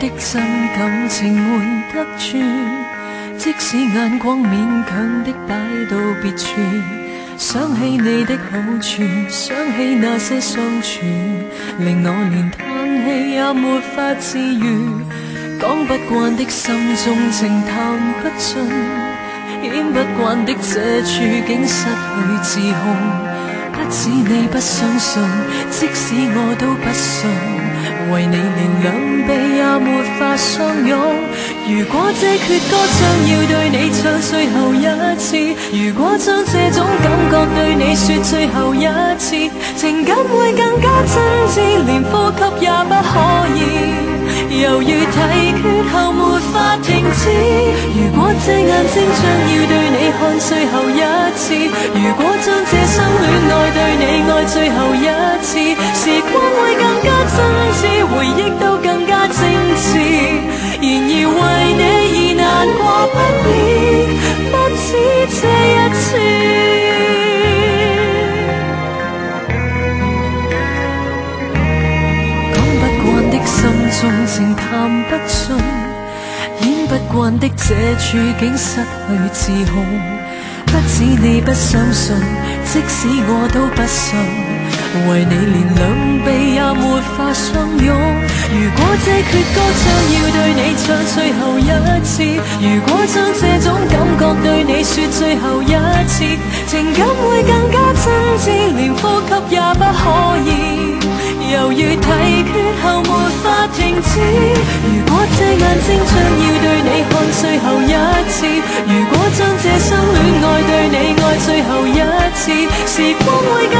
的真感情瞞得住，即使眼光勉強的擺到別處，想起你的好處，想起那些相處，令我連嘆氣也沒法自愈。講不慣的心中情談不盡，演不慣的這處境失去自控。不止你不相信，即使我都不信，為你連兩臂也沒法相擁。如果這闕歌將要對你唱最後一次，如果將這種感覺對你說最後一次，情感會更加真摯，連呼吸也不可以。猶豫提決後沒法停止，如果這眼睛將要對你看最後一次，如果將這生戀愛對你愛最後一次，時光會更加真摯，回憶都更加精緻。然而為你而難過不已，不止這一次。心中情談不盡，演不慣的這處境失去自控。不止你不相信，即使我都不信，為你連兩臂也沒法相擁。如果這闕歌將要對你唱最後一次，如果將這種感覺對你說最後一次，情感會更加真摯，連呼吸也不可以。猶豫提決後沒法停止，如果這眼睛將要對你看最後一次，如果將這生戀愛對你愛最後一次，時光會更